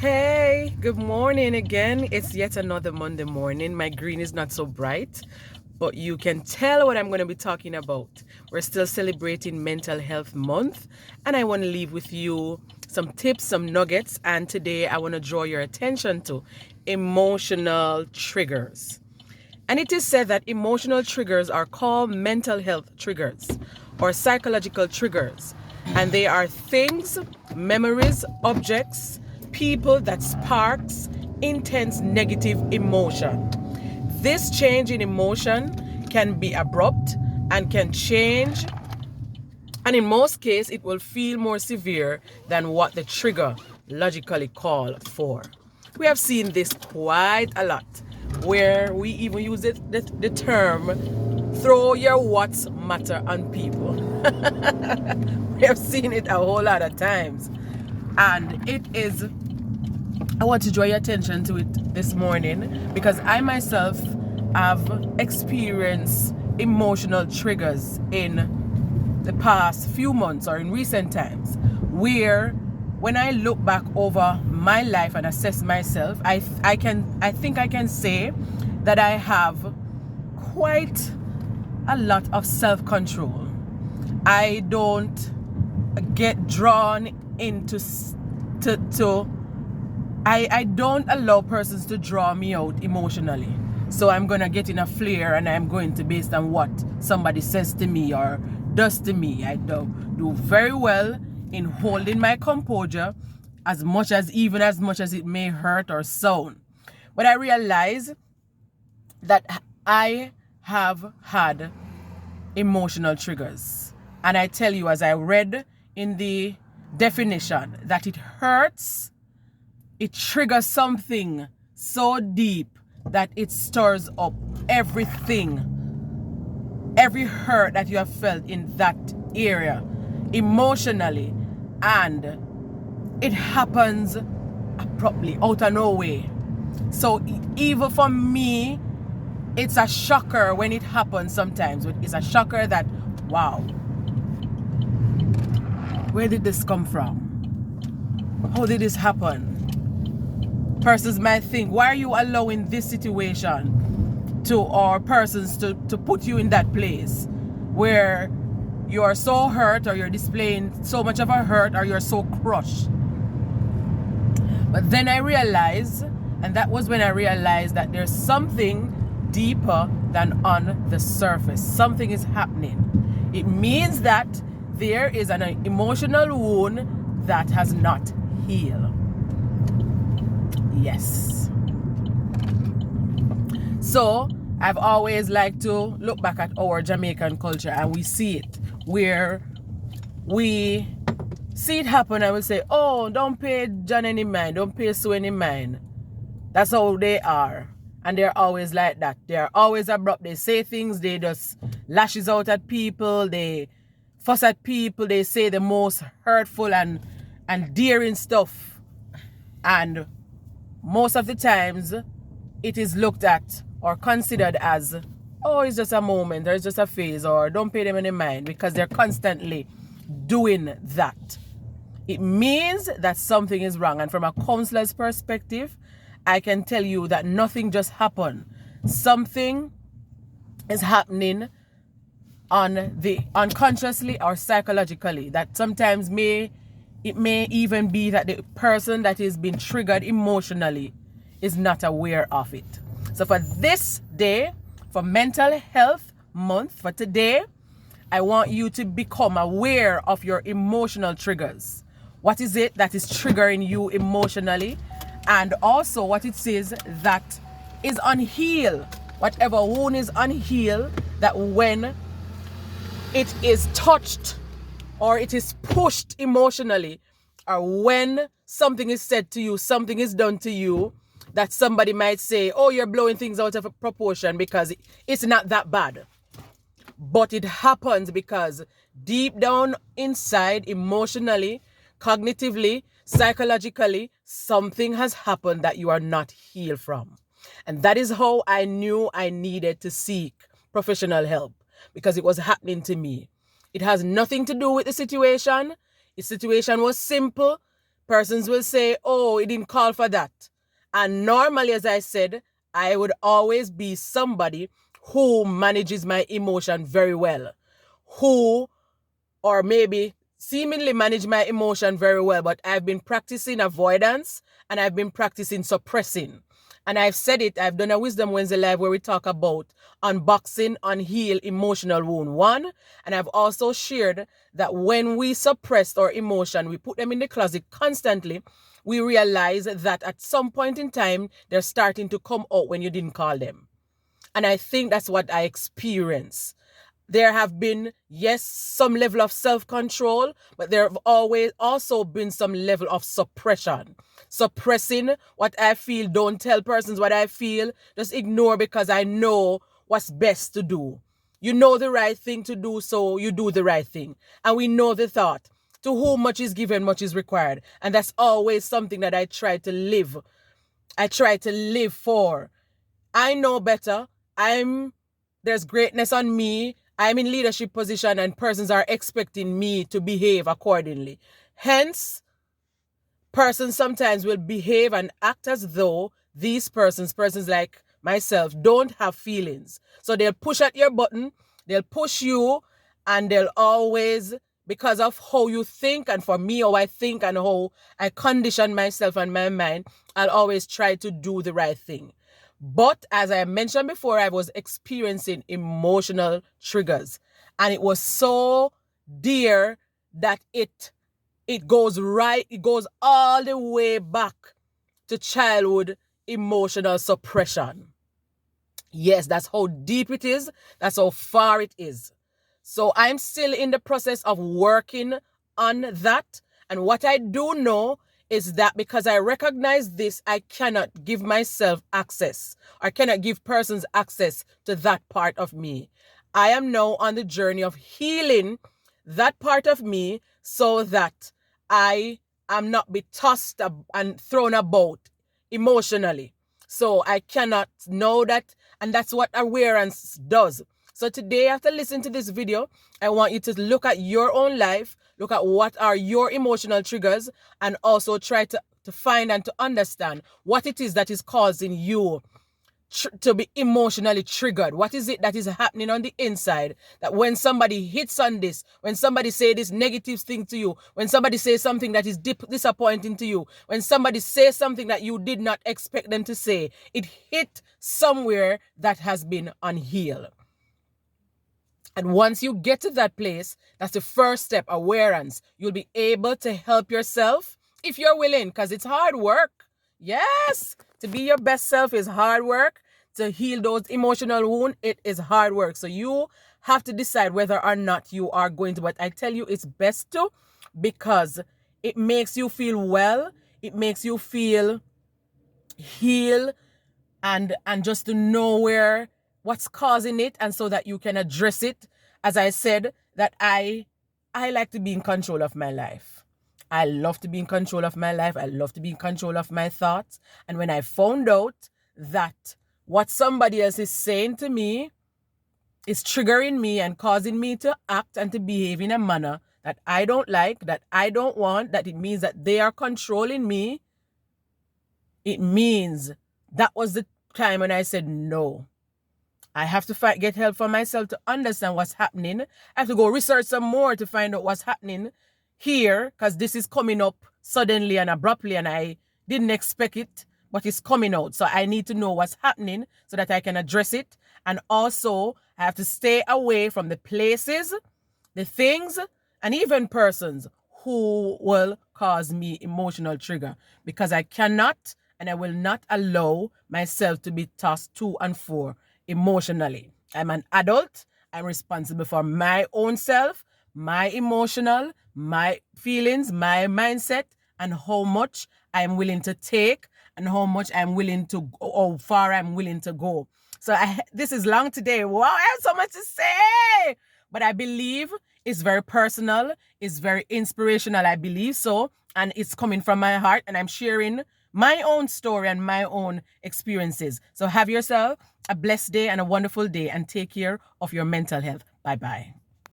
Hey, good morning again. It's yet another Monday morning. My green is not so bright, but you can tell what I'm going to be talking about. We're still celebrating Mental Health Month, and I want to leave with you some tips, some nuggets, and today I want to draw your attention to emotional triggers. And it is said that emotional triggers are called mental health triggers or psychological triggers. And they are things, memories, objects, people that sparks intense negative emotion. This change in emotion can be abrupt and can change, and in most cases it will feel more severe than what the trigger logically called for. We have seen this quite a lot, where we even use the term throw your what's matter on people. We have seen it a whole lot of times, and I want to draw your attention to it this morning because I myself have experienced emotional triggers in the past few months or in recent times, where when I look back over my life and assess myself, I think I can say that I have quite a lot of self-control. I don't get drawn into I don't allow persons to draw me out emotionally. So I'm going to get in a flare and I'm going to, based on what somebody says to me or does to me, I do very well in holding my composure as much as it may hurt or sound. But I realize that I have had emotional triggers. And I tell you, as I read in the definition, that it hurts, it triggers something so deep that it stirs up everything, every hurt that you have felt in that area emotionally, and it happens abruptly out of nowhere. So even for me, it's a shocker when it happens sometimes. It's a shocker that, wow, where did this come from? How did this happen? Persons might think, why are you allowing this situation or persons to put you in that place where you're so hurt, or you're displaying so much of a hurt, or you're so crushed? But then I realized, and that was when I realized that there's something deeper than on the surface. Something is happening. It means that there is an emotional wound that has not healed. Yes. So I've always liked to look back at our Jamaican culture, and we see it where we see it happen and we say, oh, don't pay John any mind, don't pay Sue any mind. That's how they are. And they're always like that. They're always abrupt. They say things, they just lashes out at people, they fuss at people, they say the most hurtful and daring stuff. And most of the times it is looked at or considered as, oh, it's just a moment, or it's just a phase, or don't pay them any mind, because they're constantly doing that. It means that something is wrong. And from a counselor's perspective, I can tell you that nothing just happened. Something is happening unconsciously or psychologically, that sometimes it may even be that the person that is being triggered emotionally is not aware of it. So for this day, for Mental Health Month, for today, I want you to become aware of your emotional triggers. What is it that is triggering you emotionally? And also what it says that is unhealed. Whatever wound is unhealed, that when it is touched or it is pushed emotionally, or when something is said to you, something is done to you, that somebody might say, oh, you're blowing things out of proportion because it's not that bad. But it happens because deep down inside, emotionally, cognitively, psychologically, something has happened that you are not healed from. And that is how I knew I needed to seek professional help, because it was happening to me. It has nothing to do with the situation. The situation was simple. Persons will say, oh, it didn't call for that. And normally, as I said, I would always be somebody who manages my emotion very well, who, or maybe seemingly manage my emotion very well, but I've been practicing avoidance and I've been practicing suppressing. And I've said it, I've done a Wisdom Wednesday live where we talk about unboxing, unheal emotional wound 1. And I've also shared that when we suppress our emotion, we put them in the closet constantly, we realize that at some point in time, they're starting to come out when you didn't call them. And I think that's what I experience. There have been, yes, some level of self-control, but there have always also been some level of suppression. Suppressing what I feel, don't tell persons what I feel, just ignore because I know what's best to do. You know the right thing to do, so you do the right thing. And we know the thought, to whom much is given, much is required. And that's always something that I try to live. I try to live for. I know better. There's greatness on me. I'm in leadership position and persons are expecting me to behave accordingly. Hence, persons sometimes will behave and act as though these persons like myself, don't have feelings. So they'll push at your button, they'll push you, and they'll always, because of how you think, and for me, how I think and how I condition myself and my mind, I'll always try to do the right thing. But as I mentioned before, I was experiencing emotional triggers. And it was so dear that it goes all the way back to childhood emotional suppression. Yes, that's how deep it is. That's how far it is. So I'm still in the process of working on that. And what I do know is that because I recognize this, I cannot give myself access. I cannot give persons access to that part of me. I am now on the journey of healing that part of me so that I am not be tossed and thrown about emotionally. So I cannot know that, and that's what awareness does. So today, after listening to this video, I want you to look at your own life, look at what are your emotional triggers, and also try to find and to understand what it is that is causing you to be emotionally triggered. What is it that is happening on the inside that when somebody hits on this, when somebody say this negative thing to you, when somebody says something that is disappointing to you, when somebody says something that you did not expect them to say, it hit somewhere that has been unhealed. And once you get to that place, that's the first step, awareness. You'll be able to help yourself if you're willing, because it's hard work. Yes, to be your best self is hard work. To heal those emotional wounds, it is hard work. So you have to decide whether or not you are going to. But I tell you, it's best to, because it makes you feel well. It makes you feel healed, and just to know what's causing it, and so that you can address it. As I said, that I like to be in control of my life. I love to be in control of my life. I love to be in control of my thoughts. And when I found out that what somebody else is saying to me is triggering me and causing me to act and to behave in a manner that I don't like, that I don't want, that it means that they are controlling me, it means that was the time when I said, no, I have to get help for myself to understand what's happening. I have to go research some more to find out what's happening here, because this is coming up suddenly and abruptly, and I didn't expect it, but it's coming out. So I need to know what's happening so that I can address it. And also, I have to stay away from the places, the things, and even persons who will cause me emotional trigger, because I cannot and I will not allow myself to be tossed to and fro emotionally. I'm an adult. I'm responsible for my own self, my emotional, my feelings, my mindset, and how much I'm willing to take and how much I'm willing to go, how far I'm willing to go. So this is long today. Wow, I have so much to say. But I believe it's very personal. It's very inspirational. I believe so. And it's coming from my heart. And I'm sharing my own story and my own experiences. So have yourself a blessed day and a wonderful day, and take care of your mental health. Bye-bye.